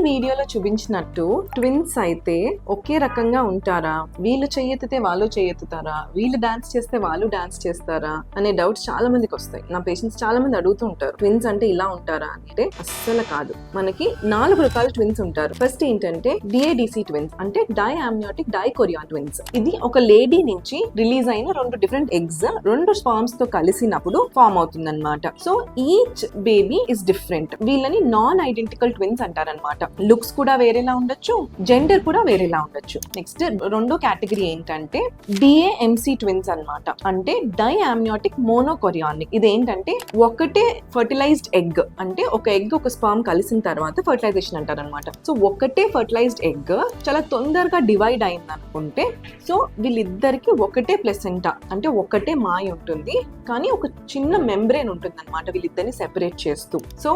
వీడియోలో చూపించినట్టు ట్విన్స్ అయితే ఒకే రకంగా ఉంటారా, వీళ్ళు చెయ్యెత్తితే వాళ్ళు చెయ్యెత్తుతారా, వీళ్ళు డాన్స్ చేస్తే వాళ్ళు డాన్స్ చేస్తారా అనే డౌట్స్ చాలా మందికి వస్తాయి. నా పేషెంట్స్ చాలా మంది అడుగుతూ ఉంటారు, ట్విన్స్ అంటే ఇలా ఉంటారా అంటే. అస్సలు కాదు. మనకి 4 రకాల ట్విన్స్ ఉంటారు. ఫస్ట్ ఏంటంటే DADC ట్విన్స్, అంటే డైఅమ్నియోటిక్ డైకోరియా ట్విన్స్. ఇది ఒక లేడీ నుంచి రిలీజ్ అయిన 2 డిఫరెంట్ ఎగ్స్ 2 స్పామ్స్ తో కలిసినప్పుడు ఫామ్ అవుతుంది అనమాట. So each baby is different. వీళ్ళని నాన్ ఐడెంటికల్ ట్విన్స్ అంటారనమాట. లుక్స్ కూడా వేరేలా ఉండొచ్చు, జెండర్ కూడా వేరేలా ఉండొచ్చు. నెక్స్ట్ రెండో కేటగిరీ ఏంటంటే DAMC ట్విన్స్ అన్నమాట. అంటే డైఅమ్నియోటిక్ మోనోకొరియానిక్. ఇదేంటంటే ఒకటే ఫర్టిలైజ్డ్ ఎగ్, అంటే ఒక ఎగ్ ఒక స్పర్మ్ కలిసిన తర్వాత ఫర్టిలైజేషన్ అంటారనమాట. సో ఒకటే ఫర్టిలైజ్డ్ ఎగ్ చాలా తొందరగా డివైడ్ అయింది అనుకుంటే, సో వీళ్ళిద్దరికి ఒకటే ప్లెసెంటా, అంటే ఒకటే మాయ ఉంటుంది, కానీ ఒక చిన్న మెంబ్రేన్ ఉంటుంది అనమాట వీళ్ళిద్దరిని సెపరేట్ చేస్తూ. So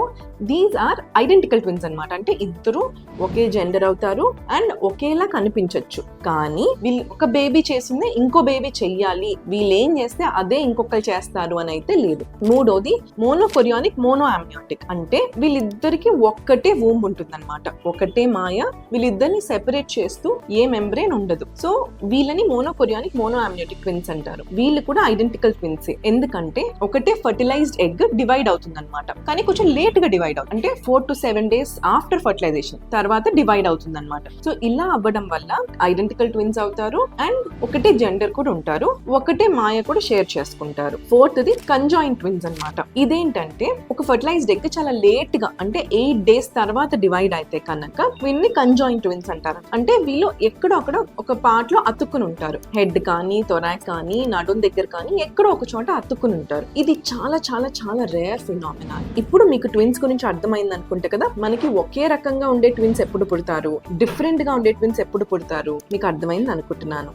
these are identical twins అనమాట. అంటే ఇద్దరు ఒకే జెండర్ అవుతారు అండ్ ఒకేలా కనిపించవచ్చు, కానీ వీళ్ళు ఒక బేబీ చేసిందే ఇంకో బేబీ చెయ్యాలి, వీళ్ళు ఏం చేస్తే అదే ఇంకొకరు చేస్తారు అని అయితే లేదు. మూడోది మోనోకొరియానిక్ మోనోఅమ్నియోటిక్. అంటే వీళ్ళిద్దరికి ఒక్కటే వూంబ్ ఉంటుంది అనమాట, ఒకటే మాయ, వీళ్ళిద్దరిని సెపరేట్ చేస్తూ ఏ మెంబ్రేన్ ఉండదు. సో వీళ్ళని మోనోకొరియానిక్ మోనోఅమ్నియోటిక్ ట్విన్స్ అంటారు. వీళ్ళు కూడా ఐడెంటికల్ ట్విన్స్, ఎందుకంటే ఒకటే ఫర్టిలైజ్డ్ ఎగ్ డివైడ్ అవుతుంది అనమాట, కానీ కొంచెం లేట్ గా డివైడ్ అవుతుంది. అంటే 4 to 7 days ఆఫ్టర్ ఫర్టిలైజేషన్ తర్వాత డివైడ్ అవుతుంది అనమాట. సో ఇలా అవ్వడం వల్ల ఐడెంటికల్ ట్విన్స్ అవుతారు అండ్ ఒకటే జెండర్ కూడా ఉంటారు, ఒకటే మాయ కూడా షేర్ చేసుకుంటారు. ఫోర్త్ది కంజాయింట్ ట్విన్స్ అనమాట. ఇదేంటంటే ఒక ఫర్టిలైజ్డ్ ఎగ్ చాలా లేట్ గా, అంటే 8 days తర్వాత డివైడ్ అయితే కనుక వీళ్ళని కంజాయింట్ ట్విన్స్ అంటారు. అంటే వీళ్ళు ఎక్కడో అక్కడ ఒక పార్ట్ లో అతుక్కుని ఉంటారు, హెడ్ కానీ థొరాక్ కానీ నడుం దగ్గర కానీ ఎక్కడో ఒక చోట అతుక్కుని ఉంటారు. ఇది చాలా చాలా చాలా రేర్ ఫినామినా. ఇప్పుడు మీకు ట్విన్స్ గురించి అర్థమైంది అనుకుంటే కదా, మనకి ఒకే రకంగా ఉండే ట్విన్స్ ఎప్పుడు పుడతారు, డిఫరెంట్ గా ఉండే ట్విన్స్ ఎప్పుడు పుడతారు, మీకు అర్థమైంది అనుకుంటున్నాను.